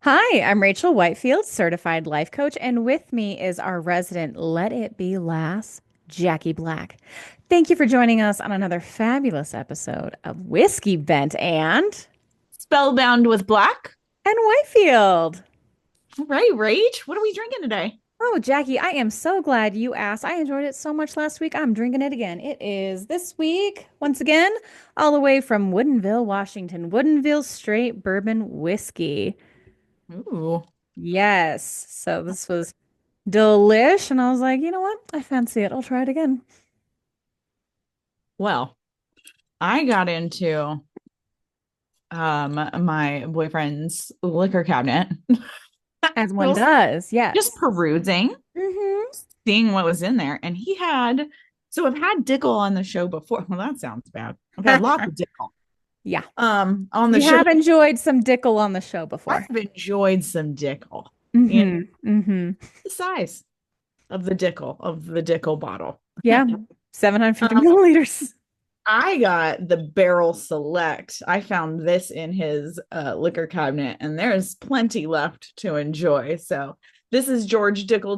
Hi, I'm Rachel Whitefield, certified life coach, and with me is our resident Let It Be Lass, Jackie Black. Thank you for joining us on another fabulous episode of Whiskey Bent Spellbound with Black. and Whitefield. All right, Rach, what are we drinking today? Oh, Jackie, I am so glad you asked. I enjoyed it so much last week. I'm drinking it again. It is this week, once again, all the way from Woodinville, Washington, Woodinville Straight Bourbon Whiskey. Ooh, Yes. So this was delish, and I was like, you know what? I fancy it. I'll try it again. well, I got into my boyfriend's liquor cabinet. As one Well, does. just Yes. perusing, Hmm. seeing what was in there, and he had so I've had Dickel on the show before. Well, that sounds bad. I've had lots of Dickel Yeah. on the You show. have enjoyed some Dickel on the show before. I've enjoyed some Dickel. You know, Hmm. the size of the Dickel bottle. Yeah. 750 Um, milliliters. I got the Barrel Select. I found this in his liquor cabinet, and there's plenty left to enjoy. So, this is George Dickel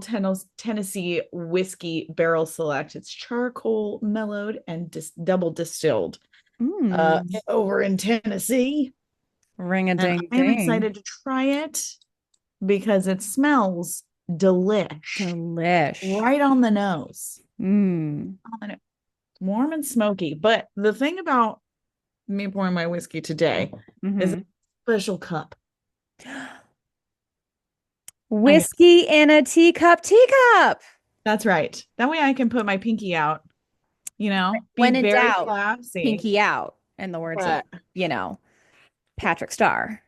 Tennessee Whiskey Barrel Select. It's charcoal mellowed and double distilled Mm. over in Tennessee. Ring a And ding I am ding. excited to try it because it smells delish Delish. right on the nose. Mm. Warm and smoky. But the thing about me pouring my whiskey today is a Hmm. special cup. I know. Whiskey in a teacup, teacup. That's right. That way I can put my pinky out, be When in very doubt, classy. pinky out, in the words of, But you know, Patrick Starr.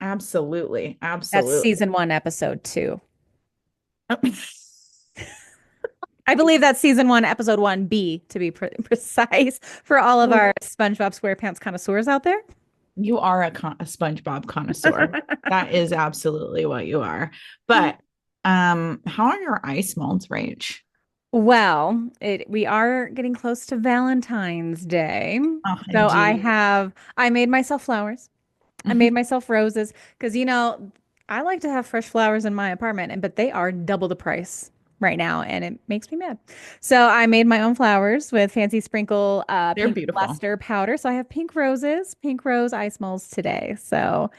absolutely, That's absolutely. season one, episode two. I believe that's season one, episode 1B, to be precise, for all of our SpongeBob SquarePants connoisseurs out there. You are a SpongeBob connoisseur. That is absolutely what you are. But how are your ice molds, Rach? Well, we are getting close to Valentine's Day. Oh, So indeed. I made myself flowers. I made Mhm. myself roses because, I like to have fresh flowers in my apartment, but they are double the price right now, and it makes me mad. So I made my own flowers with fancy sprinkle They're pink beautiful. luster powder. So I have pink roses, pink rose ice molds today. So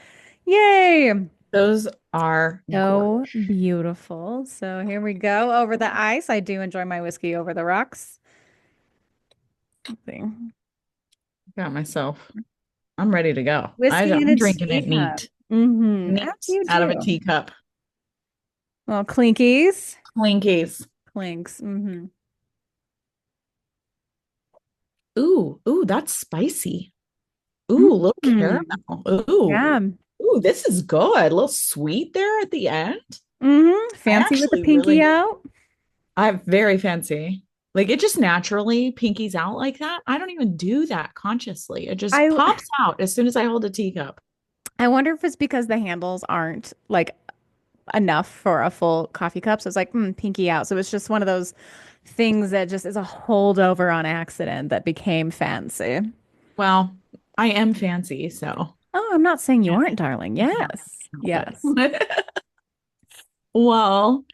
yay! Those are So gorgeous. beautiful. So here we go over the ice. I do enjoy my whiskey over the rocks. Let's see. Got myself. I'm ready to go. Whiskey in I'm a drinking it teacup. neat, As neat you out of a do. teacup. Well, clinkies. Clinkies. Clinks. Ooh, that's spicy. Ooh, a little Mm. caramel. Ooh, Yeah. ooh, this is good. A little sweet there at the end. I Fancy with the actually pinky really, out. I'm very fancy. Like it just naturally pinkies out like that. I don't even do that consciously. It just I pops out as soon as I hold a teacup. I wonder if it's because the handles aren't like enough for a full coffee cup. So it's like, pinky out. So it's just one of those things that just is a holdover on accident that became fancy. Well, I am fancy, so Oh, I'm not saying you yeah, aren't, darling. I can't Yes. help Yes. it. Well,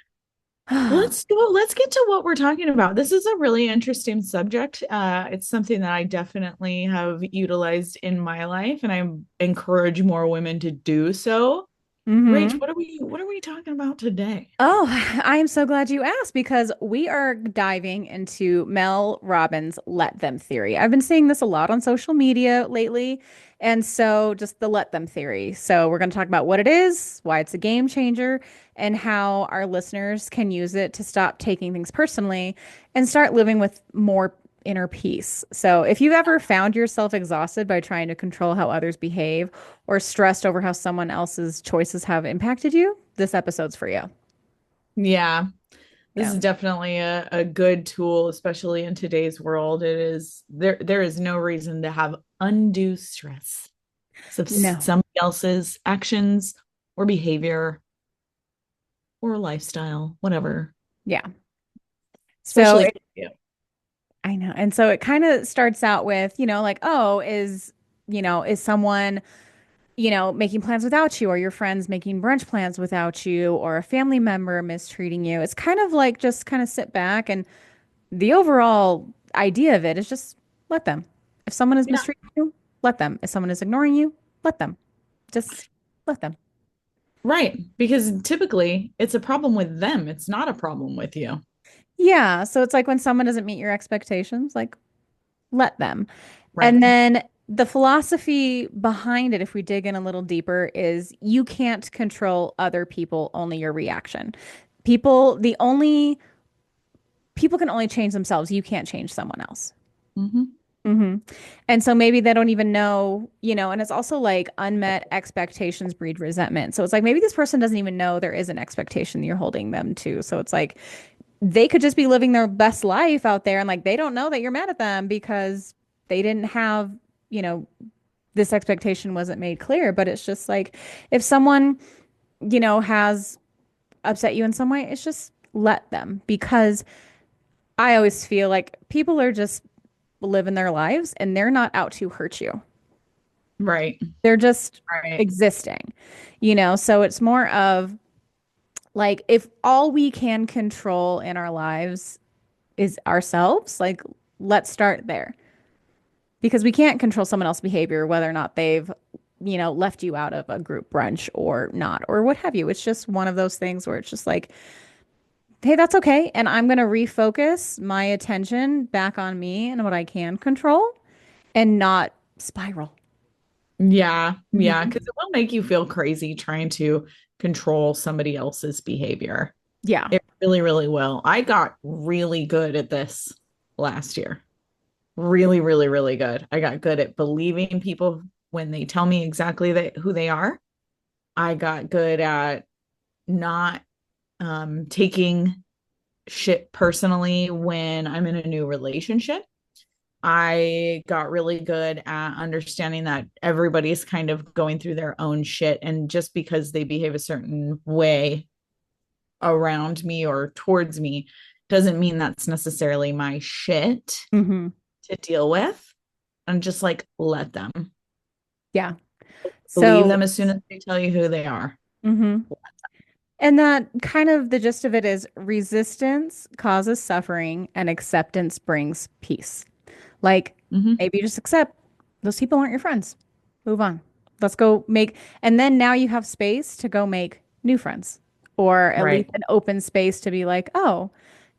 let's get to what we're talking about. This is a really interesting subject. It's something that I definitely have utilized in my life, and I encourage more women to do so. Rach, Hmm. what are we talking about today? Oh, I am so glad you asked because we are diving into Mel Robbins' Let Them theory. I've been seeing this a lot on social media lately. And so, just the let them theory. So, we're going to talk about what it is, why it's a game changer, and how our listeners can use it to stop taking things personally and start living with more inner peace. So, if you've ever found yourself exhausted by trying to control how others behave or stressed over how someone else's choices have impacted you, this episode's for you. Yeah, this Yeah. is definitely a good tool, especially in today's world. It is there is no reason to have undue stress of No. somebody else's actions or behavior or lifestyle, whatever. Yeah. So Especially it, I know. And so it kind of starts out with, like, oh, is someone making plans without you, or your friends making brunch plans without you, or a family member mistreating you. It's kind of like just kind of sit back, and the overall idea of it is just let them. If someone is Yeah. mistreating you, let them. If someone is ignoring you, let them. Just let them. Right. Because typically it's a problem with them. It's not a problem with you. Yeah. So it's like when someone doesn't meet your expectations, like let them. Right. And then the philosophy behind it, if we dig in a little deeper, is you can't control other people, only your reaction. People, the only people can only change themselves. You can't change someone else. Hmm. Hmm. And so maybe they don't even know, and it's also like unmet expectations breed resentment. So it's like maybe this person doesn't even know there is an expectation that you're holding them to. So it's like they could just be living their best life out there and like they don't know that you're mad at them because they didn't have, you know, this expectation wasn't made clear. But it's just like if someone, has upset you in some way, it's just let them because I always feel like people are just living their lives and they're not out to hurt you. Right. They're just Right. existing, So it's more of like if all we can control in our lives is ourselves, like let's start there because we can't control someone else's behavior, whether or not they've, left you out of a group brunch or not, or what have you. It's just one of those things where it's just like, hey, that's okay. And I'm going to refocus my attention back on me and what I can control and not spiral. Yeah. Yeah. Hmm. Because it will make you feel crazy trying to control somebody else's behavior. Yeah. It really, really will. I got really good at this last year. Really, really, really good. I got good at believing people when they tell me exactly who they are. I got good at not taking shit personally when I'm in a new relationship. I got really good at understanding that everybody's kind of going through their own shit. And just because they behave a certain way around me or towards me doesn't mean that's necessarily my shit Hmm. to deal with. And just like let them Yeah. believe So, them as soon as they tell you who they are. mhm. And that kind of the gist of it is resistance causes suffering and acceptance brings peace. Like Hmm. maybe you just accept those people aren't your friends. Move on. Let's go make, and then now you have space to go make new friends, or at least Right. an open space to be like, oh,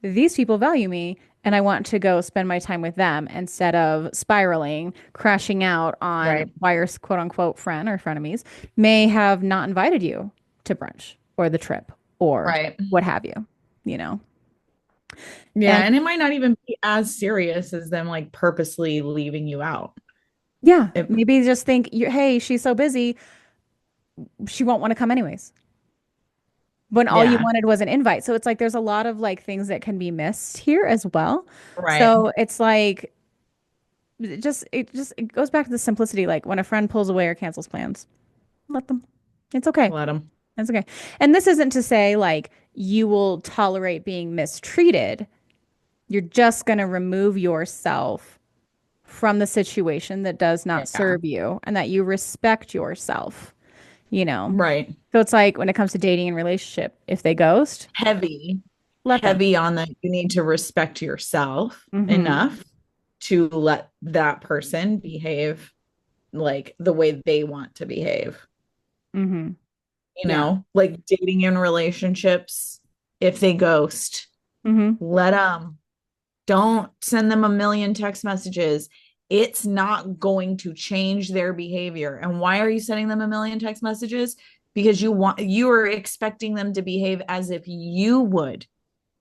these people value me, and I want to go spend my time with them instead of spiraling, crashing out on Right. why your quote unquote friend or frenemies may have not invited you to brunch or the trip or Right. what have you, you know? Yeah. And And it might not even be as serious as them like purposely leaving you out. yeah, It, maybe just think, hey, she's so busy, she won't want to come anyways. When all you yeah. wanted was an invite. So it's like there's a lot of like things that can be missed here as well. Right. So it's like it goes back to the simplicity. Like when a friend pulls away or cancels plans, let them. It's okay. Let them. It's okay. And this isn't to say like you will tolerate being mistreated. You're just going to remove yourself from the situation that does not Yeah. serve you and that you respect yourself, you know? Right. So it's like when it comes to dating and relationship, if they ghost, Heavy, let them. heavy on that you need to respect yourself Hmm. enough to let that person behave like the way they want to behave. Hmm. You Yeah. know, like dating in relationships, if they ghost, Hmm. let them. Don't send them a million text messages. It's not going to change their behavior. And why are you sending them a million text messages? Because you are expecting them to behave as if you would,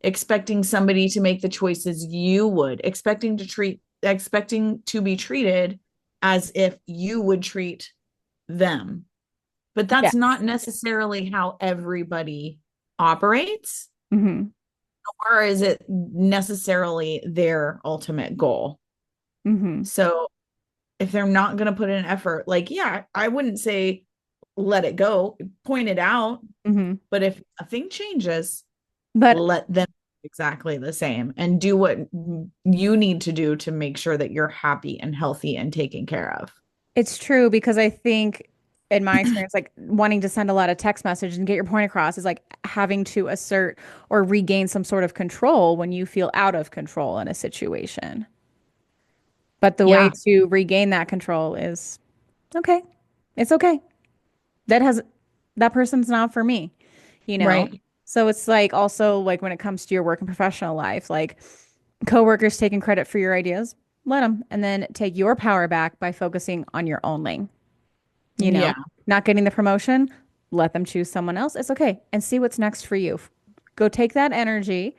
expecting somebody to make the choices you would, expecting to be treated as if you would treat them. But Yeah. that's not necessarily how everybody operates, Hmm. or is it necessarily their ultimate goal. Hmm. So if they're not going to put in effort, like, yeah, I wouldn't say let it go, point it out. Hmm. But if a thing changes, But let them do exactly the same and do what you need to do to make sure that you're happy and healthy and taken care of. it's true because I think in my experience, like wanting to send a lot of text messages and get your point across is like having to assert or regain some sort of control when you feel out of control in a situation. But the way Yeah, to regain that control is okay. It's okay. That has that person's not for me, you know? right. So it's like also like when it comes to your work and professional life, like coworkers taking credit for your ideas, let them, and then take your power back by focusing on your own lane, you know? Yeah, Not getting the promotion, let them choose someone else. It's okay. And see what's next for you. Go take that energy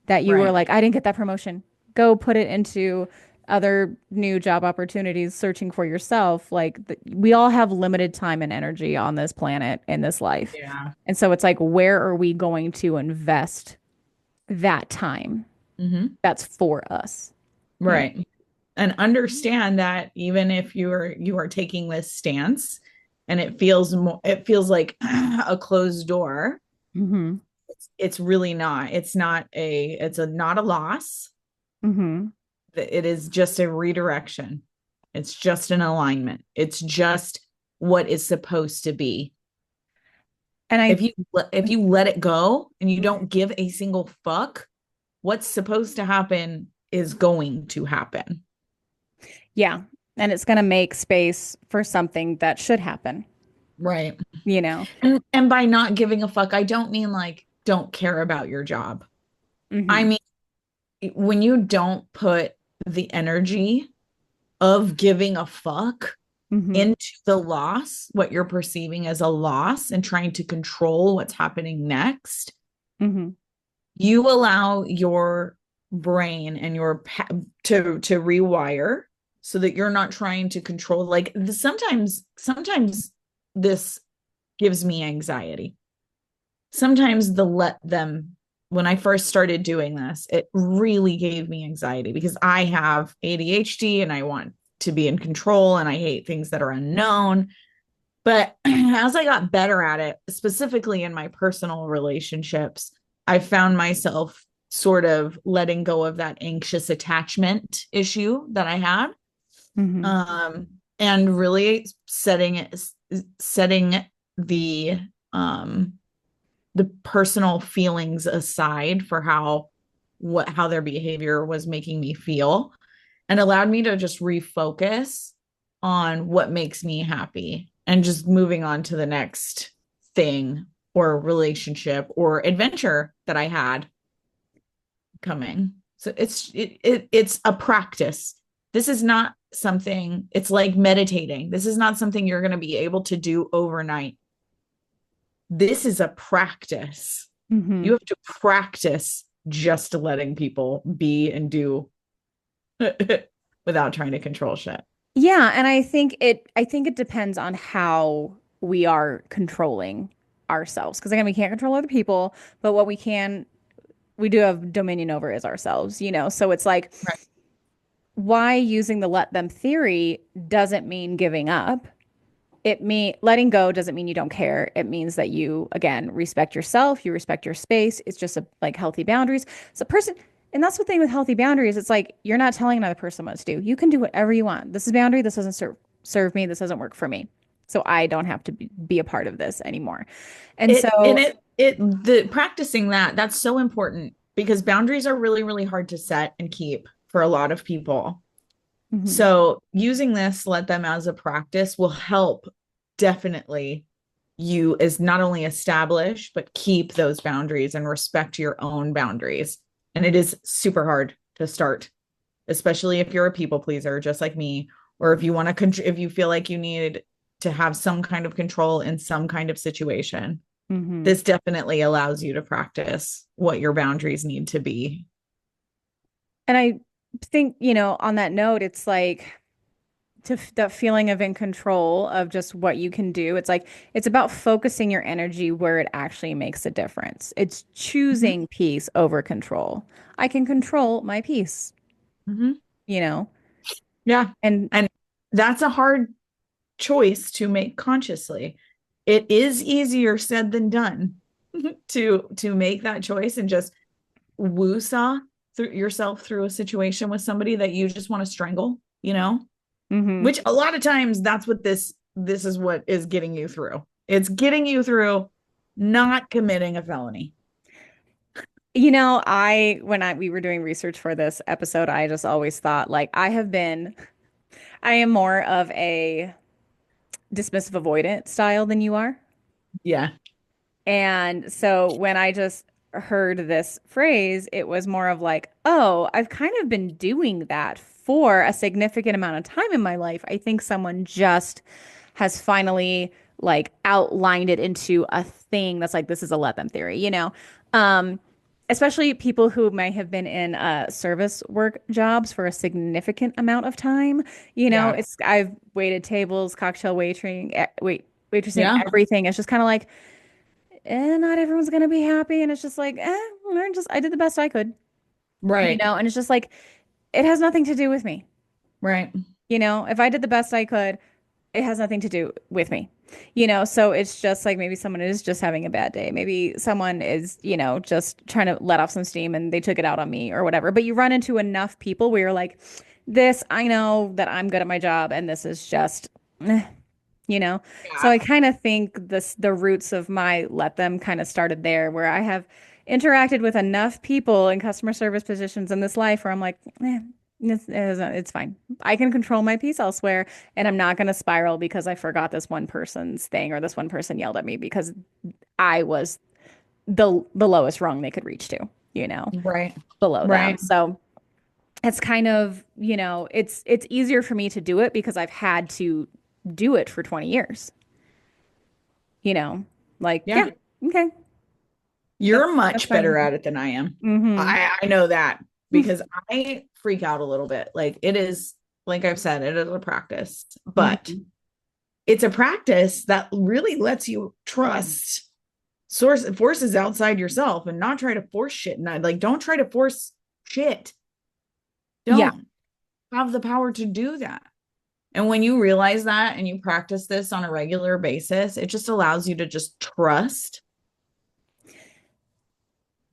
that you were right. like, I didn't get that promotion. Go put it into other new job opportunities, searching for yourself. Like we all have limited time and energy on this planet in this life. Yeah. And so it's like, where are we going to invest that time Hmm. that's for us? You know? Right. And understand that even if you are taking this stance and it feels like a closed door, Mm-hmm. it's really not. It's not a loss. Mm-hmm. It is just a redirection. It's just an alignment. It's just what is supposed to be. And I, If you let it go and you don't give a single fuck, what's supposed to happen is going to happen. yeah. And it's going to make space for something that should happen, Right. you know? And by not giving a fuck, I don't mean like don't care about your job. I Mm-hmm. mean when you don't put the energy of giving a fuck Mm-hmm. into the loss, what you're perceiving as a loss, and trying to control what's happening next, Mm-hmm. you allow your brain and to rewire so that you're not trying to control. Like sometimes this gives me anxiety. Sometimes the let them, when I first started doing this, it really gave me anxiety because I have ADHD and I want to be in control and I hate things that are unknown. But as I got better at it, specifically in my personal relationships, I found myself sort of letting go of that anxious attachment issue that I had. Mm-hmm. And really setting the um the personal feelings aside for how their behavior was making me feel, and allowed me to just refocus on what makes me happy and just moving on to the next thing or relationship or adventure that I had coming. So it's a practice. This is not something, it's like meditating. This is not something you're going to be able to do overnight. This is a practice. You Mm-hmm. have to practice just letting people be and do without trying to control shit. Yeah, and I think it depends on how we are controlling ourselves. Because again, we can't control other people, but what we do have dominion over is ourselves, you know? So it's like Right. why using the let them theory doesn't mean giving up. It mean letting go doesn't mean you don't care. It means that you again respect yourself, you respect your space. It's just like healthy boundaries. So person and that's the thing with healthy boundaries. It's like you're not telling another person what to do. You can do whatever you want. This is boundary. This doesn't serve me. This doesn't work for me. So I don't have to be a part of this anymore. And It and so it the practicing that's so important because boundaries are really, really hard to set and keep for a lot of people. mhm, So using this, let them as a practice will help definitely you as not only establish, but keep those boundaries and respect your own boundaries. And it is super hard to start, especially if you're a people pleaser, just like me, or if you want to, if you feel like you need to have some kind of control in some kind of situation. mhm. This definitely allows you to practice what your boundaries need to be. And I think, on that note, it's like that feeling of in control of just what you can do. It's like it's about focusing your energy where it actually makes a difference. It's Mhm. choosing peace over control. I can control my peace, Mhm. you know? Yeah. And And that's a hard choice to make consciously. It is easier said than done to make that choice and just woo-saw through yourself through a situation with somebody that you just want to strangle, hmm which a lot of times that's what this this is what is getting you through. It's getting you through not committing a felony. When we were doing research for this episode, I just always thought like I am more of a dismissive avoidant style than you are. Yeah. And so when I just heard this phrase, it was more of like, oh, I've kind of been doing that for a significant amount of time in my life. I think someone just has finally like outlined it into a thing that's like, this is a let them theory. Um, Especially people who may have been in service work jobs for a significant amount of time. Yeah. I've waited tables, cocktail waitressing, Yeah. everything. It's just kind of like, not everyone's gonna be happy, and it's just like, I did the best I could, Right. and it's just like it has nothing to do with me. Right. If I did the best I could, it has nothing to do with me. So it's just like maybe someone is just having a bad day. Maybe someone is, just trying to let off some steam and they took it out on me or whatever. But you run into enough people where you're like, this, I know that I'm good at my job and this is just, eh, you know? So Yeah. I kind of think the roots of my let them kind of started there, where I have interacted with enough people in customer service positions in this life where I'm like, it's fine. I can control my peace elsewhere, and I'm not going to spiral because I forgot this one person's thing or this one person yelled at me because I was the lowest rung they could reach to, you know, Right. below them. Right. So it's kind of, it's easier for me to do it because I've had to do it for 20 years, you know, like, Yeah. yeah, okay, You're that's much fine. better at it than I am. Mm-hmm. I know that because I freak out a little bit. Like it is, like I've said, it is a practice, but Mm-hmm. it's a practice that really lets you trust source forces outside yourself and not try to force shit. And like, don't try to force shit. Yeah. Don't have the power to do that. And when you realize that and you practice this on a regular basis, it just allows you to just trust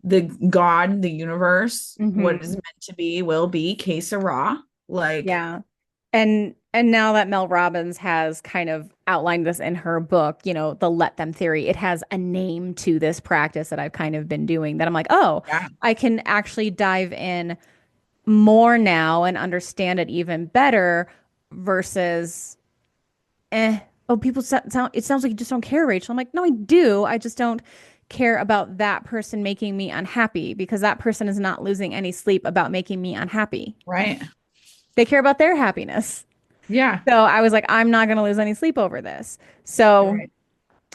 the God, the universe, what is Mm-hmm. meant to be, will be, que sera. Like, Yeah. And now that Mel Robbins has kind of outlined this in her book, the let them theory, it has a name to this practice that I've kind of been doing that I'm like, oh, yeah, I can actually dive in more now and understand it even better versus oh, people sound it sounds like you just don't care, Rachel. I'm like, no, I do. I just don't care about that person making me unhappy because that person is not losing any sleep about making me unhappy. right. They care about their happiness. Yeah, So I was like, I'm not going to lose any sleep over this. So right.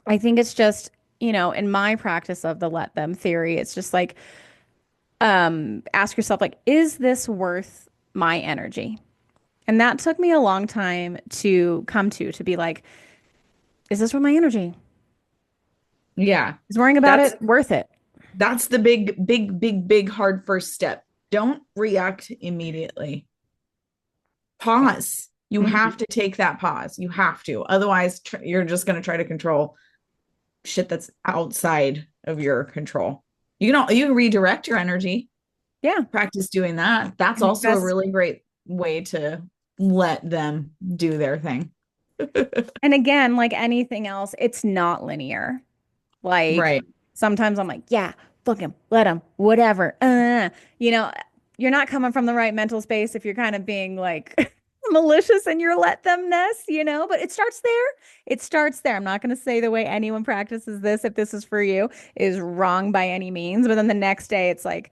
I think it's just, in my practice of the let them theory, it's just like, ask yourself, like, is this worth my energy? And that took me a long time to come to be like, is this worth my energy? Yeah. Is worrying about That's it worth it? that's the big hard first step. Don't react immediately. Yeah. Pause. You Mhm. have to take that pause. You have to. Otherwise, you're just going to try to control shit that's outside of your control. You can redirect your energy. Yeah. Practice doing that. I That's think also a that's, really great way to let them do their thing. and again, like anything else, it's not linear. Like Right. sometimes I'm like, yeah, fuck him, let him, whatever. You know, you're not coming from the right mental space if you're kind of being like malicious in your let themness, but it starts there. It starts there. I'm not going to say the way anyone practices this, if this is for you, is wrong by any means. But then the next day, it's like,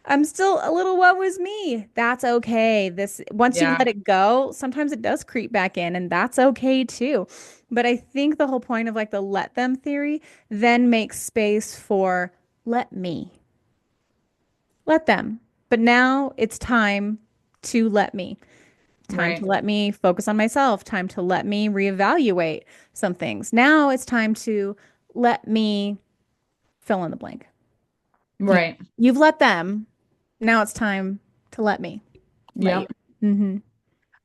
I'm still a little what was me. That's okay. This once you Yeah. let it go, sometimes it does creep back in, and that's okay too. But I think the whole point of like the let them theory then makes space for let me. Let them. But now it's time to let me. Time to Right. let me focus on myself. Time to let me reevaluate some things. Now it's time to let me fill in the blank. You, Right. you've let them. Now it's time to let me. Let you. Yep. Mm-hmm.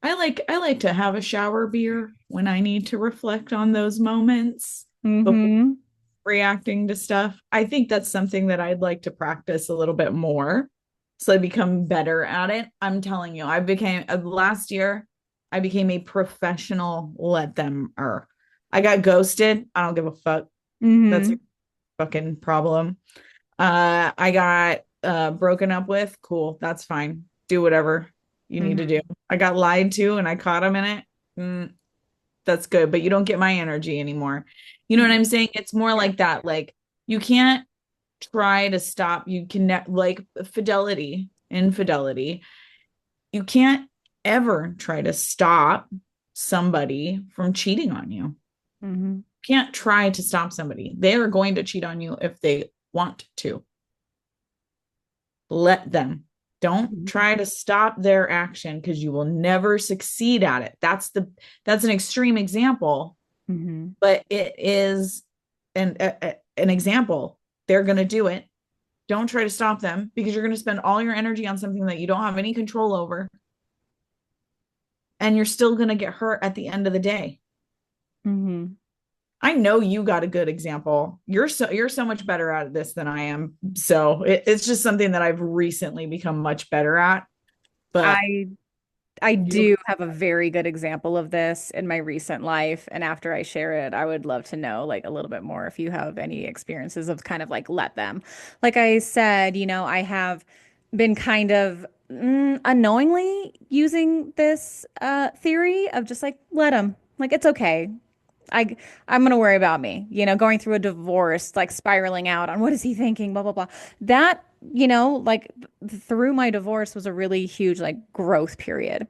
I like to have a shower beer when I need to reflect on those moments before Mm-hmm. reacting to stuff. I think that's something that I'd like to practice a little bit more so I become better at it. I'm telling you, I became last year I became a professional let them. I got ghosted. I don't give a fuck. That's Mm-hmm. your fucking problem. I got broken up with. Cool. That's fine. Do whatever you need to Mm-hmm. do. I got lied to and I caught him in it. Mm, that's good, but you don't get my energy anymore. You know what Mm-hmm. I'm saying? It's more Yeah. like that. Like you can't try to stop. You connect like fidelity, infidelity. You can't ever try to stop somebody from cheating on you. Mm-hmm. Can't try to stop somebody. They are going to cheat on you if they want to. Let them. Don't Mm-hmm. try to stop their action because you will never succeed at it. That's an extreme example, Mm-hmm. but it is an example. They're going to do it. Don't try to stop them because you're going to spend all your energy on something that you don't have any control over, and you're still going to get hurt at the end of the day. Mm-hmm. I know you got a good example. You're so much better at this than I am. So it's just something that I've recently become much better at. But I I you, do have a very good example of this in my recent life, and after I share it, I would love to know like a little bit more if you have any experiences of kind of like let them. Like I said, I have been kind of unknowingly using this theory of just like let them. Like it's okay. I I'm gonna worry about me, going through a divorce, like spiraling out on what is he thinking, blah blah blah. That, like through my divorce was a really huge like growth period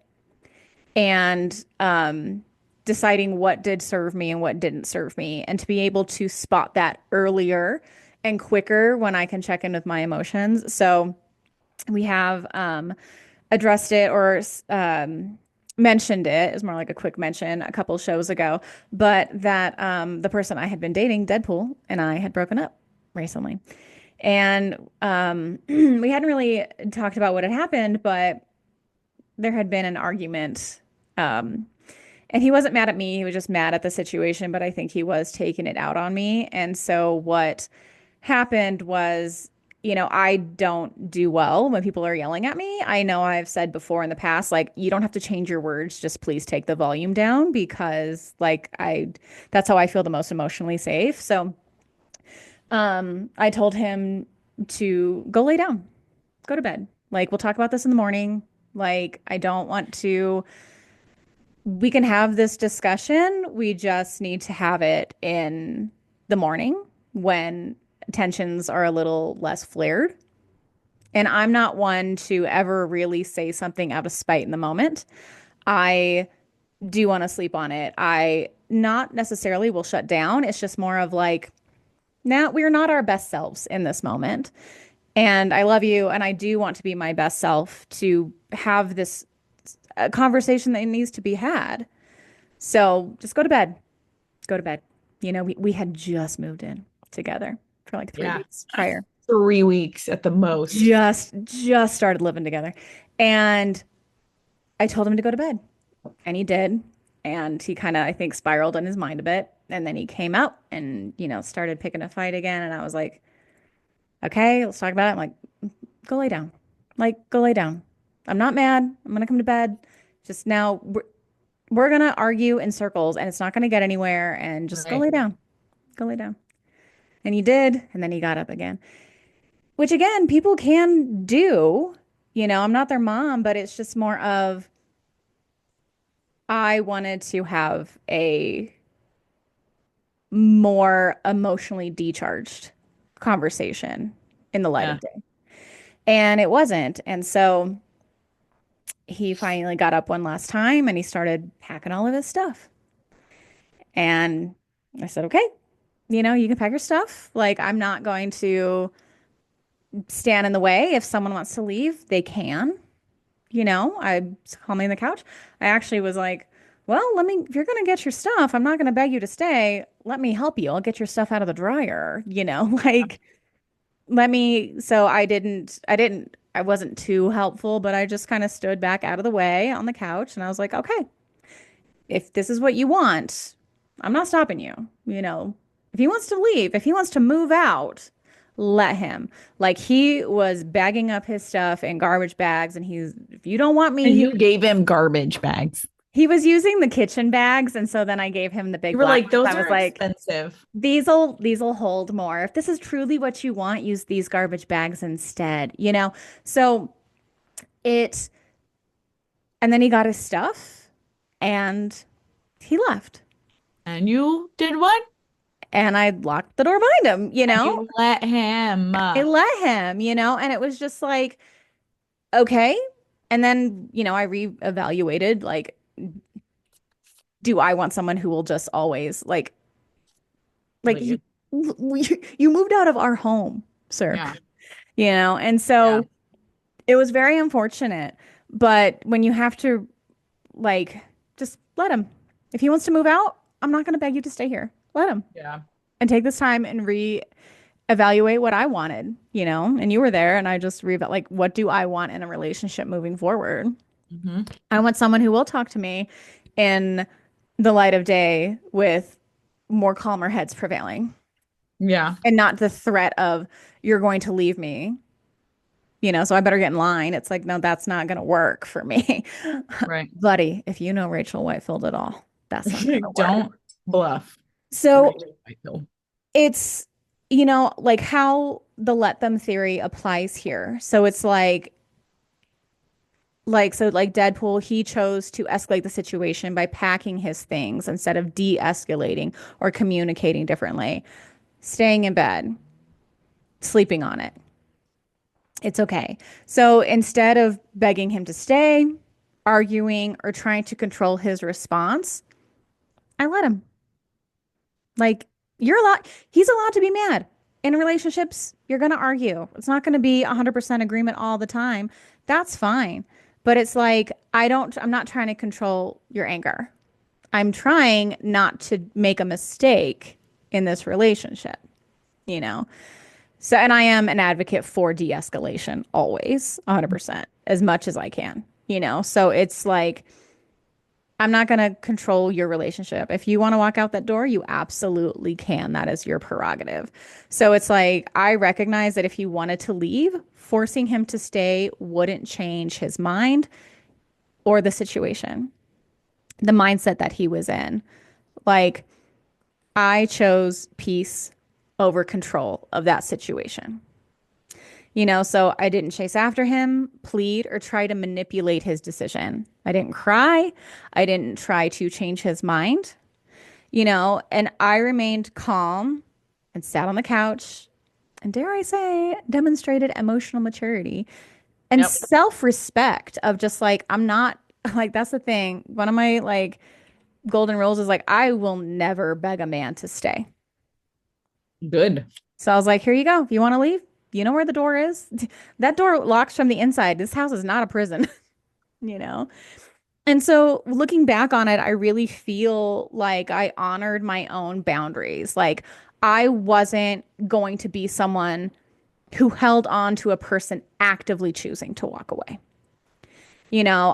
and deciding what did serve me and what didn't serve me, and to be able to spot that earlier and quicker when I can check in with my emotions. So we have addressed it or mentioned it, is more like a quick mention a couple shows ago, but that the person I had been dating, Deadpool, and I had broken up recently. And we hadn't really talked about what had happened, but there had been an argument. Um, and he wasn't mad at me, he was just mad at the situation, but I think he was taking it out on me. And so what happened was, I don't do well when people are yelling at me. I know I've said before in the past, like, you don't have to change your words, just please take the volume down because that's how I feel the most emotionally safe. So, I told him to go lay down, go to bed. Like, we'll talk about this in the morning. Like, I don't want to we can have this discussion. We just need to have it in the morning when tensions are a little less flared. And I'm not one to ever really say something out of spite in the moment. I do want to sleep on it. I not necessarily will shut down. It's just more of like, now we're not our best selves in this moment. And I love you. And I do want to be my best self to have this conversation that needs to be had. So just go to bed. Go to bed. We had just moved in together for like three yeah, weeks prior. 3 weeks at the most. Just started living together. And I told him to go to bed. And he did. And he kind of, I think, spiraled in his mind a bit. And then he came out and, started picking a fight again. And I was like, okay, let's talk about it. I'm like, go lay down. Like, go lay down. I'm not mad. I'm gonna come to bed. Just now, we're gonna argue in circles and it's not gonna get anywhere. And just go Right. lay down. Go lay down. And he did, and then he got up again, which again, people can do. I'm not their mom, but it's just more of I wanted to have a more emotionally decharged conversation in the light Yeah. of day. And it wasn't. And so he finally got up one last time and he started packing all of his stuff. And I said, okay, you can pack your stuff. Like, I'm not going to stand in the way. If someone wants to leave, they can. I called me on the couch. I actually was like, well, if you're going to get your stuff, I'm not going to beg you to stay. Let me help you. I'll get your stuff out of the dryer, like so I wasn't too helpful, but I just kind of stood back out of the way on the couch and I was like, okay, if this is what you want, I'm not stopping you. If he wants to leave, if he wants to move out, let him. Like he was bagging up his stuff in garbage bags, and if you don't want me And here, you gave him garbage bags. He was using the kitchen bags, and so then I gave him the You big were black like, ones. those I was are like, expensive. these will hold more. If this is truly what you want, use these garbage bags instead, you know? So it, and then he got his stuff and he left. And you did what? And I locked the door behind him, you And know? you let him. I let him, you know? And it was just like, okay. And then, I reevaluated, like, do I want someone who will just always like Leave. you moved out of our home, sir, Yeah. and Yeah. so it was very unfortunate. But when you have to, like, just let him. If he wants to move out, I'm not going to beg you to stay here. Let him Yeah. and take this time and reevaluate what I wanted, and you were there, and I just like, what do I want in a relationship moving forward? Hmm. I want someone who will talk to me in the light of day with more calmer heads prevailing Yeah. and not the threat of you're going to leave me, so I better get in line. It's like, no, that's not going to work for me. Right. Buddy, if you know Rachel Whitefield at all, that's not going to work. Don't bluff. So Rachel Whitefield. it's, like how the let them theory applies here. So it's like Deadpool, he chose to escalate the situation by packing his things instead of de-escalating or communicating differently, staying in bed, sleeping on it. It's okay. So instead of begging him to stay, arguing, or trying to control his response, I let him. Like, he's allowed to be mad. In relationships, you're going to argue. It's not going to be 100% agreement all the time. That's fine. But it's like, I'm not trying to control your anger. I'm trying not to make a mistake in this relationship, you know? So, and I am an advocate for de-escalation always, 100%, as much as I can, So it's like, I'm not going to control your relationship. If you want to walk out that door, you absolutely can. That is your prerogative. So it's like, I recognize that if he wanted to leave, forcing him to stay wouldn't change his mind or the situation, the mindset that he was in. Like, I chose peace over control of that situation. So I didn't chase after him, plead, or try to manipulate his decision. I didn't cry. I didn't try to change his mind, and I remained calm and sat on the couch and, dare I say, demonstrated emotional maturity and Yep. self-respect of just like, I'm not like, that's the thing. One of my like golden rules is like, I will never beg a man to stay. Good. So I was like, here you go. If you want to leave, you know where the door is. That door locks from the inside. This house is not a prison, you know? And so looking back on it, I really feel like I honored my own boundaries. Like I wasn't going to be someone who held on to a person actively choosing to walk away.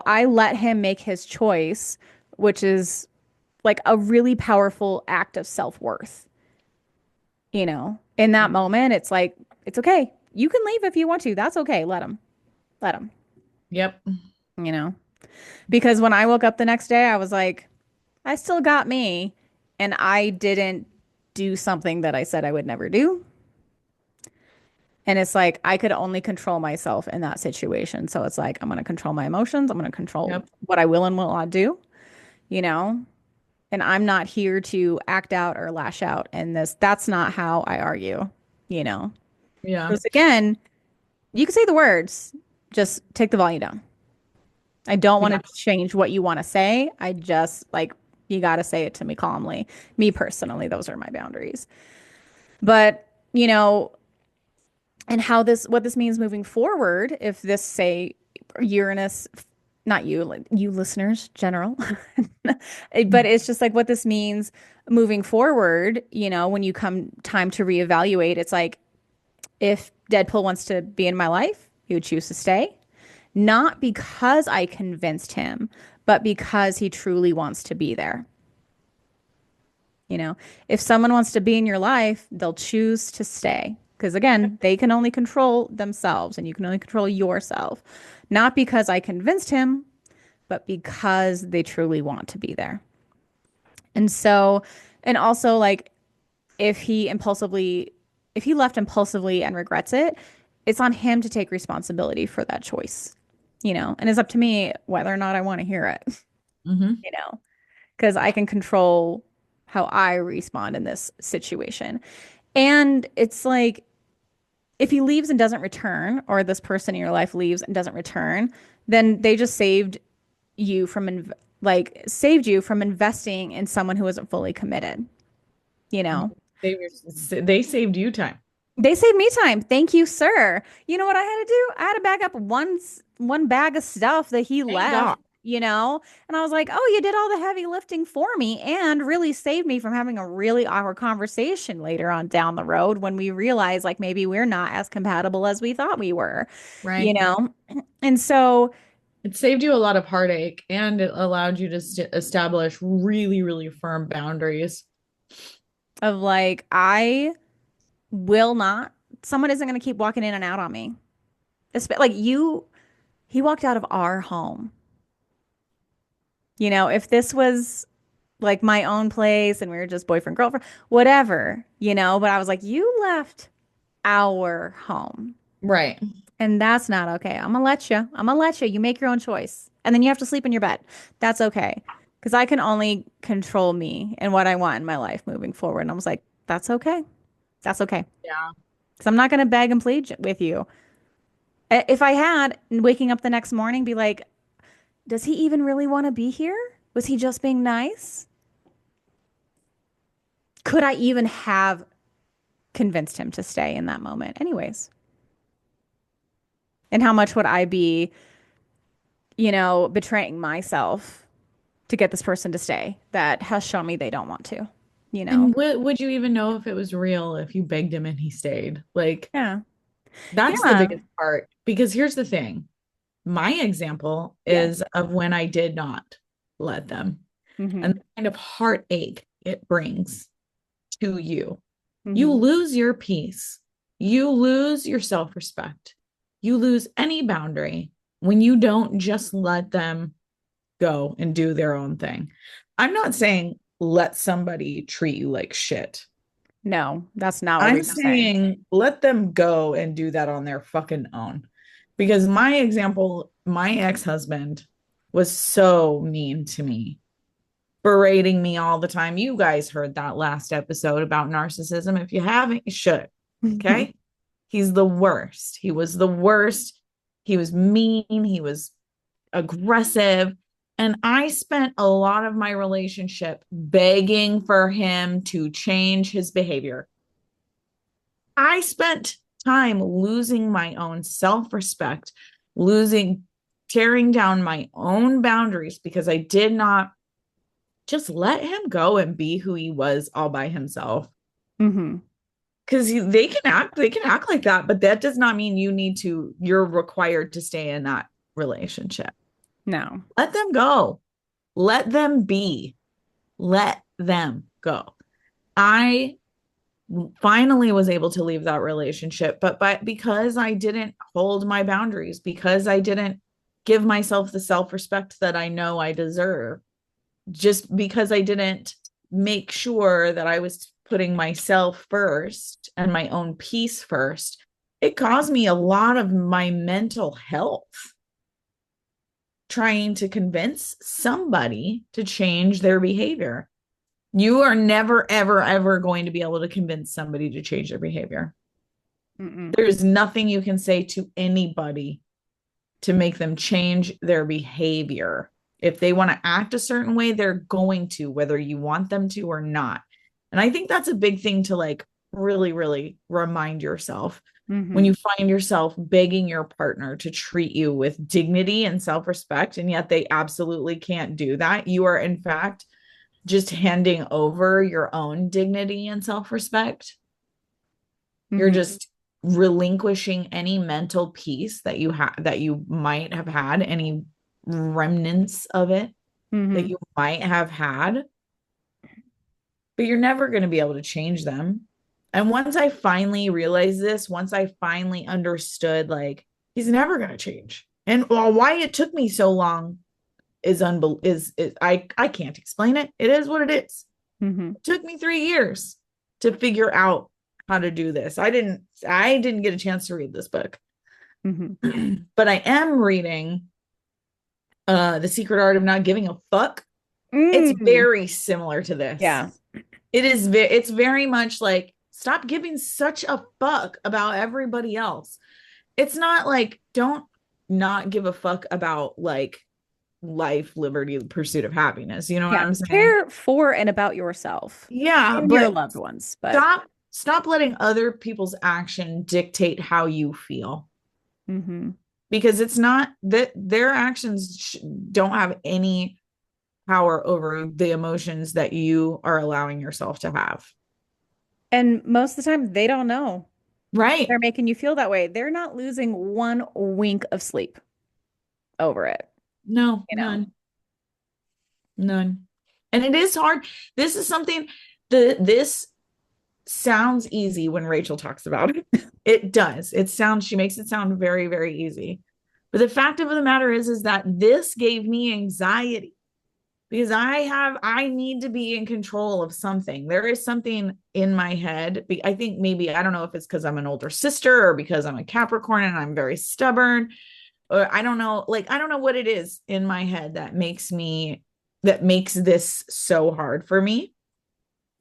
I let him make his choice, which is like a really powerful act of self-worth. In that moment, it's like, it's okay. You can leave if you want to. That's okay. Let him. Let him, Yep. you know? Because when I woke up the next day, I was like, I still got me. And I didn't do something that I said I would never do. And it's like, I could only control myself in that situation. So it's like, I'm going to control my emotions. I'm going to control Yep. what I will and will not do, you know? And I'm not here to act out or lash out in this. That's not how I argue, you know? Yeah. Because again, you can say the words, just take the volume down. I don't want Yeah. to change what you want to say. I just like, you got to say it to me calmly. Me personally, those are my boundaries. But, and what this means moving forward, if this, say, Uranus, not you, like you listeners, general, but it's just like what this means moving forward, when you come time to reevaluate, it's like, if Deadpool wants to be in my life, he would choose to stay. Not because I convinced him, but because he truly wants to be there. If someone wants to be in your life, they'll choose to stay. Because again, they can only control themselves and you can only control yourself. Not because I convinced him, but because they truly want to be there. And so, and also like if he impulsively, if he left impulsively and regrets it, it's on him to take responsibility for that choice, and it's up to me whether or not I want to hear it, Mm-hmm. you know, because I can control how I respond in this situation. And it's like, if he leaves and doesn't return, or this person in your life leaves and doesn't return, then they just you from saved you from investing in someone who isn't fully committed, you know? They saved you time. They saved me time. Thank you, sir. You know what I had to do? I had to bag up one bag of stuff that he Thank left, God. And I was like, "Oh, you did all the heavy lifting for me and really saved me from having a really awkward conversation later on down the road when we realized like maybe we're not as compatible as we thought we were." You Right. know? And so It saved you a lot of heartache and it allowed you to establish really, really firm boundaries. of like I will not someone isn't going to keep walking in and out on me. Like he walked out of our home. If this was like my own place and we were just boyfriend, girlfriend, whatever, but I was like, you left our home. Right. And that's not okay. I'm gonna let you. I'm gonna let you. You make your own choice. And then you have to sleep in your bed. That's okay. Because I can only control me and what I want in my life moving forward. And I was like, that's okay. That's okay. Yeah. Because I'm not gonna beg and plead with you. If I had waking up the next morning, be like, does he even really want to be here? Was he just being nice? Could I even have convinced him to stay in that moment, anyways? And how much would I be, betraying myself to get this person to stay that has shown me they don't want to, you know? And would you even know if it was real if you begged him and he stayed? Like, Yeah. that's the Yeah. biggest part. Because here's the thing. My example Yeah. is of when I did not let them Mm-hmm. and the kind of heartache it brings to you. You Mm-hmm. lose your peace. You lose your self-respect. You lose any boundary when you don't just let them go and do their own thing. I'm not saying let somebody treat you like shit. No, that's not what I'm we can say. saying let them go and do that on their fucking own. Because my example, my ex-husband was so mean to me, berating me all the time. You guys heard that last episode about narcissism. If you haven't, you should. Okay. He's the worst. He was the worst. He was mean. He was aggressive. And I spent a lot of my relationship begging for him to change his behavior. I spent time losing my own self respect, losing, tearing down my own boundaries because I did not just let him go and be who he was all by himself. Mm-hmm. Because they can act like that, but that does not mean you're required to stay in that relationship. No. Let them go. Let them be. Let them go. I finally was able to leave that relationship, but because I didn't hold my boundaries, because I didn't give myself the self-respect that I know I deserve, just because I didn't make sure that I was putting myself first and my own peace first, it caused me a lot of my mental health trying to convince somebody to change their behavior. You are never, ever, ever going to be able to convince somebody to change their behavior. Mm-mm. There's nothing you can say to anybody to make them change their behavior. If they want to act a certain way, they're going to, whether you want them to or not. And I think that's a big thing to like really, really remind yourself when Mm-hmm. you find yourself begging your partner to treat you with dignity and self respect, and yet they absolutely can't do that. You are, in fact, just handing over your own dignity and self respect. You're Mm-hmm. just relinquishing any mental peace that you might have had, any remnants of it that Mm-hmm. you might have had, but you're never going to be able to change them. And once I finally realized this, once I finally understood, like, he's never going to change. And well, why it took me so long is I can't explain it. It is what it is. Hmm. It took me 3 years to figure out how to do this. I didn't get a chance to read this book. Hmm. But I am reading The Secret Art of Not Giving a Fuck. It's Mm. very similar to this. Yeah. It's very much like stop giving such a fuck about everybody else. It's not like don't not give a fuck about like life, liberty, the pursuit of happiness. You know what Yeah. I'm saying? Care for and about yourself Yeah, and your but loved ones. But stop letting other people's action dictate how you feel hmm. because it's not that their actions don't have any power over the emotions that you are allowing yourself to have. And most of the time, they don't know. Right. They're making you feel that way. They're not losing one wink of sleep over it, No, you know? none. And it is hard. This is something this sounds easy when Rachel talks about it. It does. She makes it sound very, very easy. But the fact of the matter is that this gave me anxiety because I need to be in control of something. There is something in my head. I think maybe, I don't know if it's because I'm an older sister or because I'm a Capricorn and I'm very stubborn, or I don't know, like, I don't know what it is in my head that makes this so hard for me.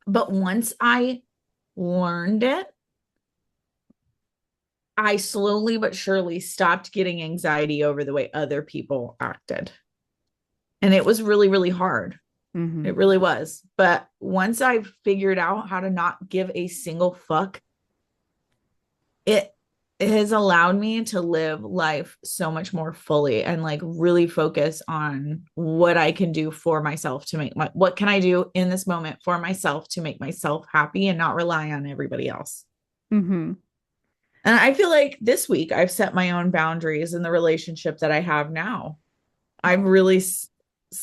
But once I learned it, I slowly but surely stopped getting anxiety over the way other people acted. And it was really, really hard. Hmm. It really was. But once I figured out how to not give a single fuck, it it has allowed me to live life so much more fully and like really focus on what I can do for myself to what can I do in this moment for myself to make myself happy and not rely on everybody else. Hmm. And I feel like this week I've set my own boundaries in the relationship that I have now. I've really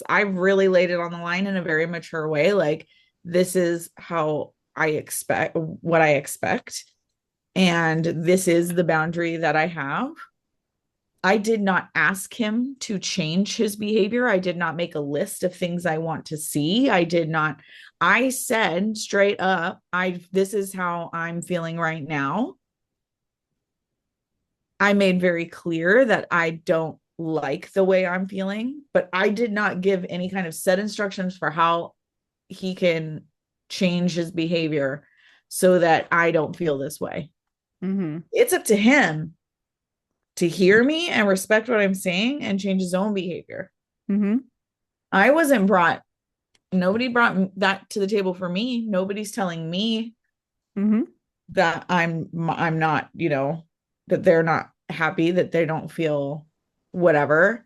I've really laid it on the line in a very mature way. Like this is how I expect what I expect. And this is the boundary that I have. I did not ask him to change his behavior. I did not make a list of things I want to see. I said straight up, this is how I'm feeling right now. I made very clear that I don't like the way I'm feeling, but I did not give any kind of set instructions for how he can change his behavior so that I don't feel this way. Hmm. It's up to him to hear me and respect what I'm saying and change his own behavior. Hmm. I wasn't brought, nobody brought that to the table for me. Nobody's telling me Hmm. that I'm not, that they're not happy, that they don't feel whatever.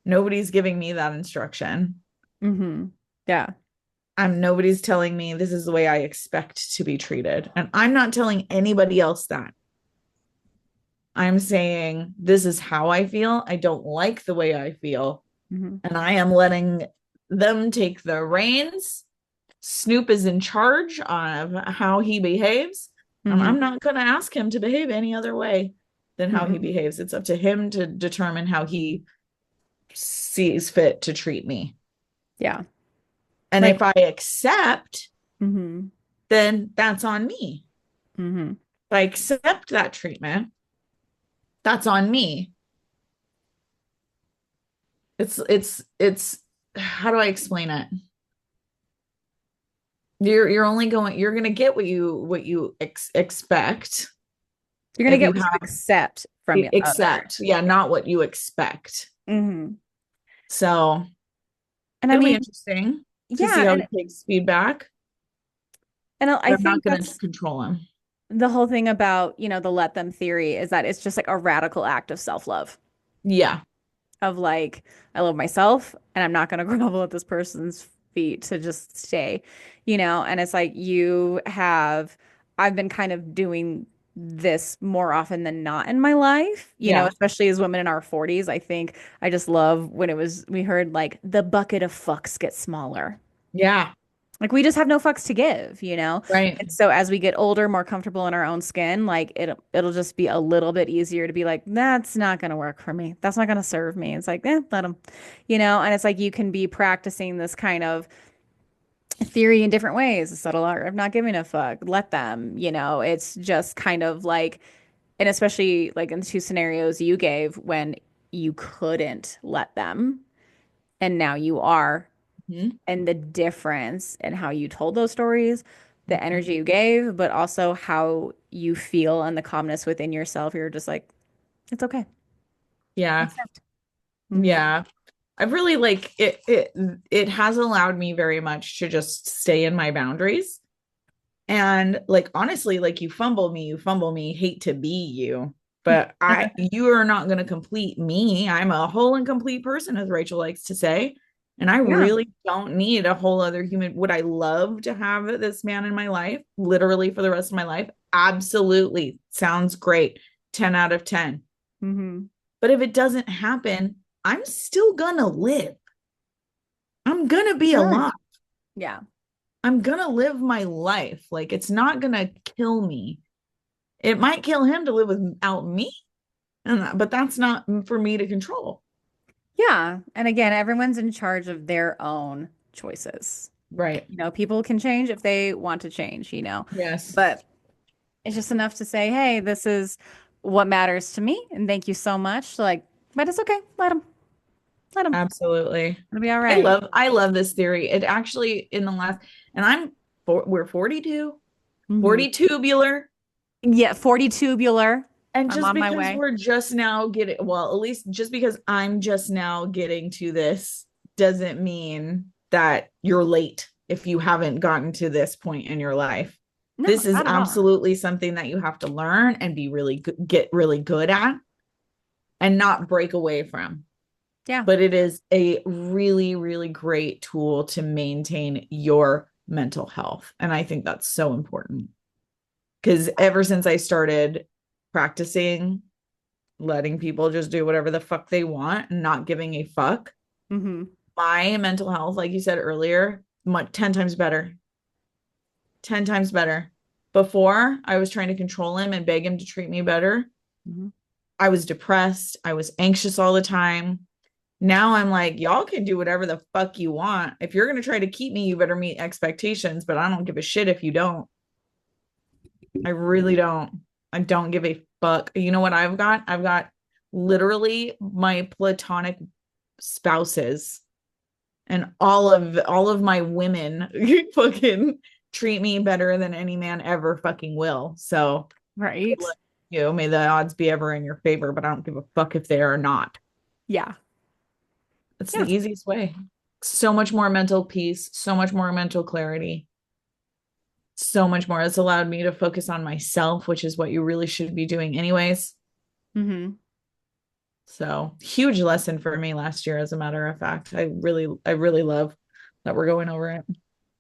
Nobody's giving me that instruction. Hmm. Yeah. Nobody's telling me this is the way I expect to be treated. And I'm not telling anybody else that. I'm saying this is how I feel. I don't like the way I feel. Hmm. And I am letting them take the reins. Snoop is in charge of how he behaves. And Hmm. I'm not going to ask him to behave any other way than how he Hmm. behaves. It's up to him to determine how he sees fit to treat me. Yeah. And Like, if I accept, hmm. then that's on me. Hmm. If I accept that treatment, that's on me. It's how do I explain it? You're going to get what you expect You're gonna if get you what you have accept from the other. accept, yeah, not what you expect. Hmm. So And I it'll be mean, interesting to see yeah, how he takes feedback, I but I'm not think going to that's control him. the whole thing about, the let them theory is that it's just like a radical act of self-love Yeah, of like, I love myself and I'm not gonna grovel at this person's feet to just stay, and it's like I've been kind of doing this more often than not in my life, yeah, especially as women in our 40s. I think I just love when we heard like the bucket of fucks get smaller. yeah, Like we just have no fucks to give, you know? Right. And so as we get older, more comfortable in our own skin, like it'll just be a little bit easier to be like, that's not gonna work for me. That's not gonna serve me. It's like, let them, you know? And it's like you can be practicing this kind of theory in different ways, the subtle art of not giving a fuck. Let them, you know, it's just kind of like, and especially like in the two scenarios you gave when you couldn't let them and now you are, Mhm. and the difference in how you told those stories, the Mhm. energy you gave, but also how you feel and the calmness within yourself. You're just like, it's okay. Yeah. Accept. Hmm. Yeah. I've really like it has allowed me very much to just stay in my boundaries. And like honestly, like you fumble me, hate to be you. But you are not going to complete me. I'm a whole and complete person, as Rachel likes to say. And I Yeah. really don't need a whole other human. Would I love to have this man in my life, literally for the rest of my life? Absolutely. Sounds great. 10 out of 10. Hmm. But if it doesn't happen, I'm still gonna live. I'm gonna be Sure. alive. Yeah. I'm gonna live my life. Like it's not gonna kill me. It might kill him to live without me, but that's not for me to control. Yeah. And again, everyone's in charge of their own choices. Right. You know, people can change if they want to change, you know, Yes. but it's just enough to say, hey, this is what matters to me. And thank you so much. Like, but it's okay. Let them. Absolutely. It'll be all right. I love this theory. It actually in the last and we're 42, Hmm. 40 tubular. Yeah, 40 tubular. And I'm just on my because way. we're just now getting, well, at least just because I'm just now getting to this doesn't mean that you're late if you haven't gotten to this point in your life. No, This is not at all. absolutely something that you have to learn and be really get really good at and not break away from. Yeah. But it is a really, really great tool to maintain your mental health. And I think that's so important because ever since I started practicing letting people just do whatever the fuck they want and not giving a fuck. Hmm. My mental health, like you said earlier, 10 times better. 10 times better. Before, I was trying to control him and beg him to treat me better. Hmm. I was depressed. I was anxious all the time. Now I'm like, y'all can do whatever the fuck you want. If you're going to try to keep me, you better meet expectations, but I don't give a shit if you don't. I really don't. I don't give a fuck. You know what I've got? I've got literally my platonic spouses and all of my women fucking treat me better than any man ever fucking will. So Right. may the odds be ever in your favor, but I don't give a fuck if they are not. Yeah. It's the Yeah. easiest way. So much more mental peace, so much more mental clarity, so much more. It's allowed me to focus on myself, which is what you really should be doing anyways. Hmm. So huge lesson for me last year, as a matter of fact. I really love that we're going over it.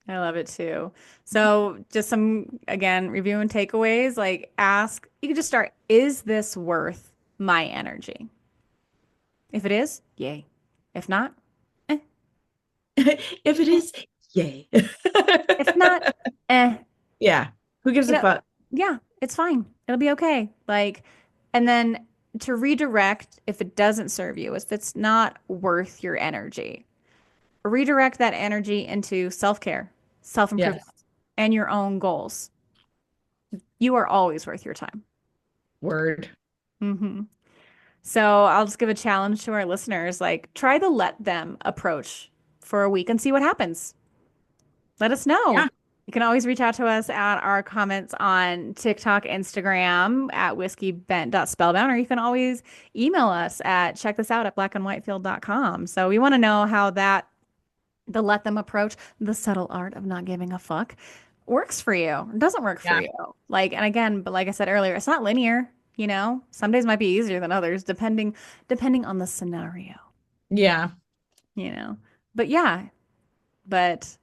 I love it too. So just some, again, review and takeaways, like ask, you can just start, is this worth my energy? If it is, yay. If not, eh. If it is, yay. If not, eh. Yeah. Who gives You a know, fuck? yeah, it's fine. It'll be okay. Like, and then to redirect if it doesn't serve you, if it's not worth your energy, redirect that energy into self-care, self-improvement, Yes. and your own goals. You are always worth your time. Word. Hmm. So I'll just give a challenge to our listeners, like try the let them approach for a week and see what happens. Let us know. Yeah. You can always reach out to us at our comments on TikTok, Instagram at whiskey.bent.spellbound, or you can always email us at check this out at blackandwhitefield.com. So we want to know how the let them approach, the subtle art of not giving a fuck, works for you, doesn't work for Yeah. you. Like, and again, but like I said earlier, it's not linear, you know? Some days might be easier than others, depending on the scenario, Yeah. you know? But yeah, but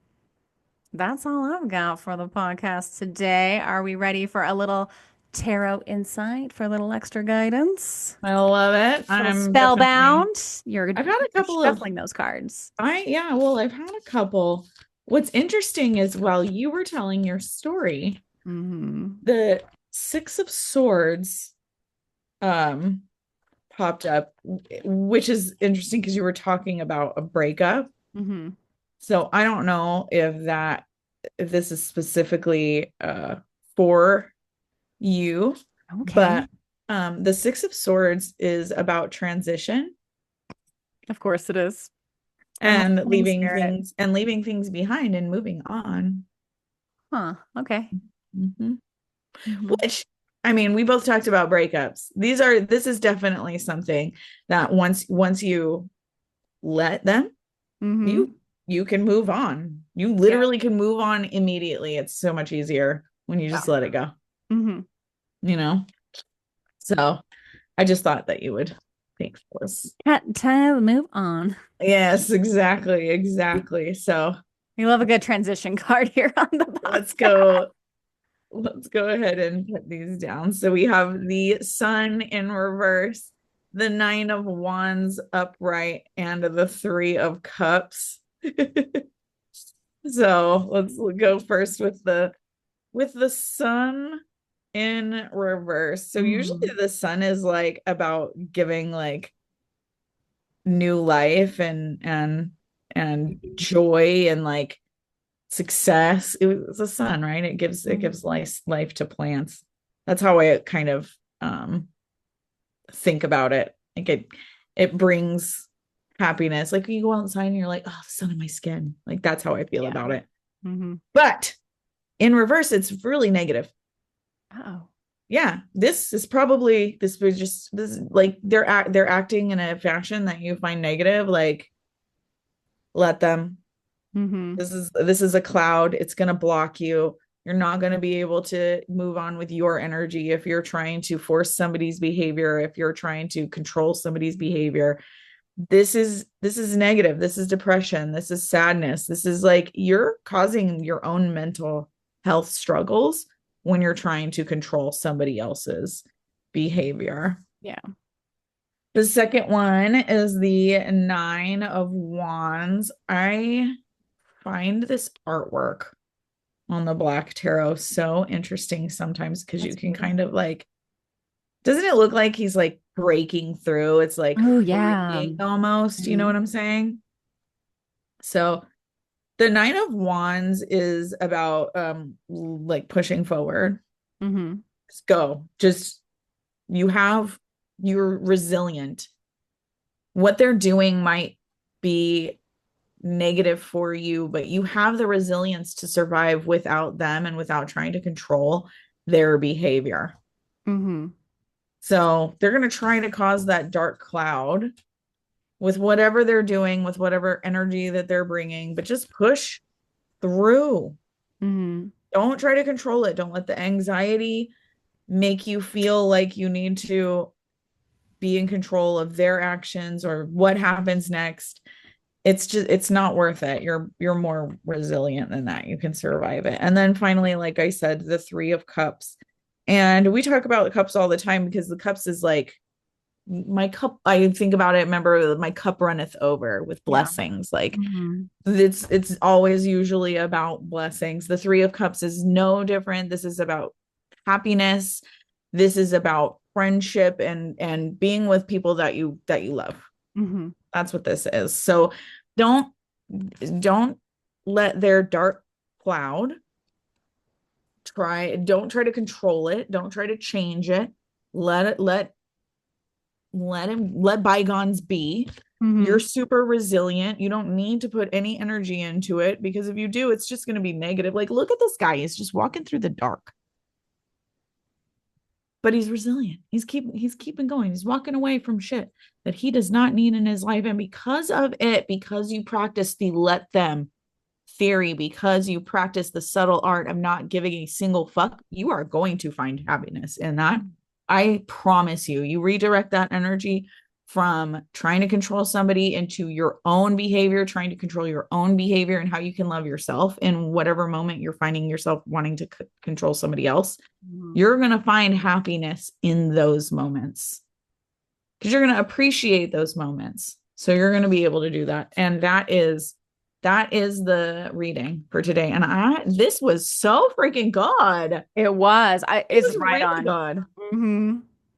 that's all I've got for the podcast today. Are we ready for a little tarot insight, for a little extra guidance? I love it. A little I'm definitely spellbound. You're I've had a couple of shuffling those cards. I yeah, well, I've had a couple what's interesting is while you were telling your story, Mm-hmm. the Six of Swords um popped up, which is interesting because you were talking about a breakup. Mm-hmm. So I don't know if this is specifically for you, Okay. but the Six of Swords is about transition Of course it is. I'm a and winning spirit. leaving things behind and moving on. Huh. Okay. Mhm. Mm-hmm. Which, I mean, we both talked about breakups. This is definitely something that once you let them, Mm-hmm. you can move on. You Yeah. literally can move on immediately. It's so much easier when you Yeah. just let it go, Mm-hmm. you know? So I just thought that you would think this. Time to move on. Yes, exactly, exactly. So We love a good transition card here on the let's podcast. go. Let's go ahead and put these down. So we have the Sun in reverse, the Nine of Wands upright, and the Three of Cups. So let's go first with the Sun in reverse. So usually Mm-hmm. the Sun is like about giving like new life and joy and like success. It was the sun, right? It gives life to plants. That's how I kind of think about it. Like it brings happiness. Like you go outside and you're like, oh, the sun in my skin. Like that's how I feel Yeah. about it. Mm-hmm. But in reverse, it's really negative. Oh. Yeah, this was just this like they're acting in a fashion that you find negative. Like let them. Mm-hmm. This is a cloud. It's going to block you. You're not going to be able to move on with your energy if you're trying to force somebody's behavior, if you're trying to control somebody's behavior. This is negative. This is depression. This is sadness. This is like you're causing your own mental health struggles when you're trying to control somebody else's behavior. Yeah. The second one is the Nine of Wands. I find this artwork on the Black Tarot so interesting sometimes because you That's can beautiful. kind of like, doesn't it look like he's like breaking through? It's like Oh yeah. freeing almost, you know Mm-hmm. what I'm saying? So the Nine of Wands is about like pushing forward. Mm-hmm. Just go. Just you have you're resilient. What they're doing might be negative for you, but you have the resilience to survive without them and without trying to control their behavior. Mm-hmm. So they're going to try to cause that dark cloud with whatever they're doing, with whatever energy that they're bringing, but just push through. Mm-hmm. Don't try to control it. Don't let the anxiety make you feel like you need to be in control of their actions or what happens next. It's not worth it. You're more resilient than that. You can survive it. And then finally, like I said, the Three of Cups. And we talk about the cups all the time because the cups is like my cup. I think about it, remember my cup runneth over with Yeah. blessings. Like Mm-hmm. it's always usually about blessings. The Three of Cups is no different. This is about happiness. This is about friendship and being with people that you love. Mm-hmm. That's what this is. So don't don't let their dark cloud don't try to control it. Don't try to change it. Let it let bygones be. You're Mm-hmm. super resilient. You don't need to put any energy into it because if you do, it's just going to be negative. Like, look at this guy. He's just walking through the dark, but he's resilient. He's keeping going. He's walking away from shit that he does not need in his life. And because of it, because you practice the let them theory, because you practice the subtle art of not giving a single fuck, you are going to find happiness in that. I promise you. You redirect that energy from trying to control somebody into your own behavior, trying to control your own behavior and how you can love yourself in whatever moment you're finding yourself wanting to control somebody else. Mm-hmm. You're going to find happiness in those moments because you're going to appreciate those moments. So you're going to be able to do that. And that is that is the reading for today. And this was so freaking good. It was. It It's was right really on. good. Mm-hmm.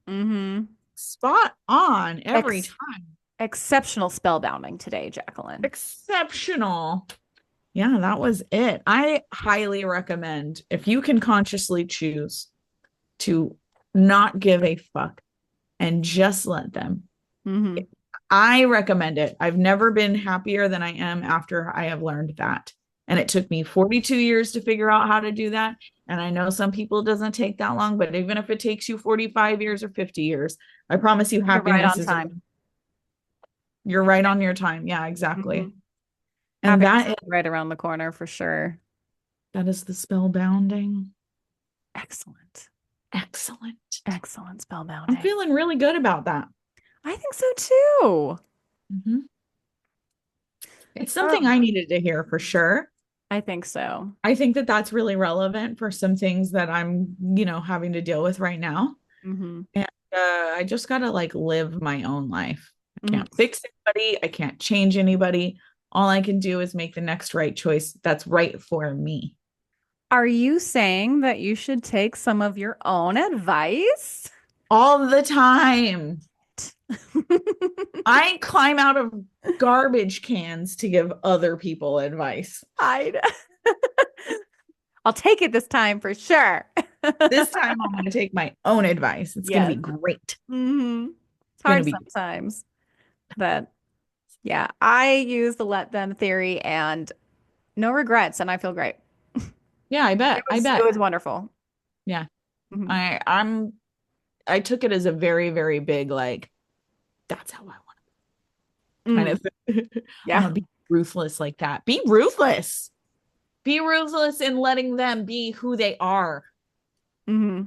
Mm-hmm. Spot on every Ex time. Exceptional spellbounding today, Jacqueline. Exceptional. Yeah, that was it. I highly recommend if you can consciously choose to not give a fuck and just let them. Mm-hmm. I recommend it. I've never been happier than I am after I have learned that. And it took me 42 years to figure out how to do that. And I know some people it doesn't take that long, but even if it takes you 45 years or 50 years, I promise you You're right happiness on is time. you're right on your time. Yeah, Mm-hmm. exactly. And Happiness is right around the corner for sure. that is the spellbounding. Excellent. Excellent. Excellent I'm spellbounding. feeling really good about that. I think so too. Mhm. It's something Oh, I needed to hear for sure. I think so. I think that that's really relevant for some things that I'm, having to deal with right now. Mm-hmm. And I just got to like live my own life. I Mm-hmm. can't fix anybody. I can't change anybody. All I can do is make the next right choice that's right for me Are you saying that you should take some of your own advice? all the time. I climb out of garbage cans to give other people advice. I I'll take it this time for sure. This time I'm going to take my own advice. It's going to be Yes. great. Hmm. It's It's going to hard be, sometimes, but yeah, I use the let them theory and no regrets, and I feel great. yeah, I It bet. I was it bet. was wonderful. Yeah. Hmm. I took it as a very, very big, like, that's how I want to kind Mm, of thing. I'm yeah. gonna be ruthless like that. Be ruthless. Be ruthless in letting them be who they are. Hmm.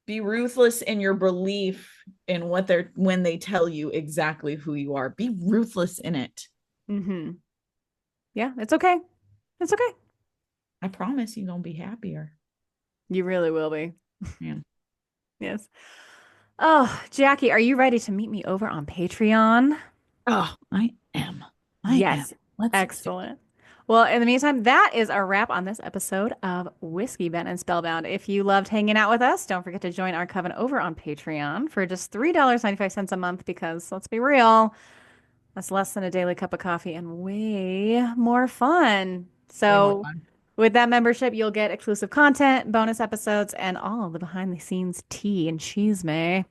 Be ruthless in your belief in what they're when they tell you exactly who you are. Be ruthless in it. Hmm. Yeah, it's okay. It's okay. I promise you're gonna be happier. You really will be. Yeah. Yes. Oh, Jackie, are you ready to meet me over on Patreon? Oh, I am. I am. Yes. Let's do it. Excellent. Well, in the meantime, that is a wrap on this episode of Whiskey Bent and Spellbound. If you loved hanging out with us, don't forget to join our coven over on Patreon for just $3.95 a month because let's be real, that's less than a daily cup of coffee and way more fun. Way more So, fun. with that membership, you'll get exclusive content, bonus episodes, and all of the behind the scenes tea and cheese, may.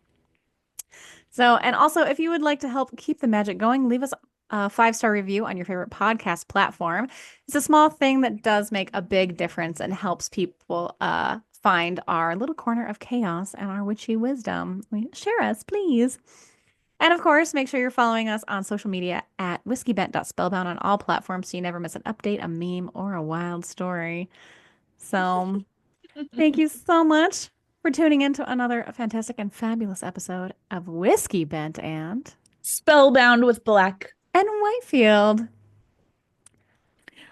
So, and also, if you would like to help keep the magic going, leave us a 5-star review on your favorite podcast platform. It's a small thing that does make a big difference and helps people find our little corner of chaos and our witchy wisdom. Share us, please. And of course, make sure you're following us on social media at whiskey.bent.spellbound on all platforms so you never miss an update, a meme, or a wild story. So, thank you so much for tuning in to another fantastic and fabulous episode of Whiskey Bent Spellbound with black. and Whitefield.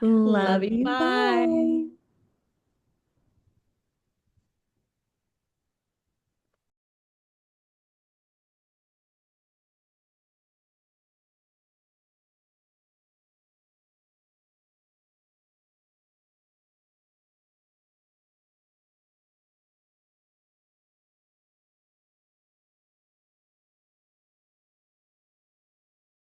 Love Love you. you. Bye. Bye.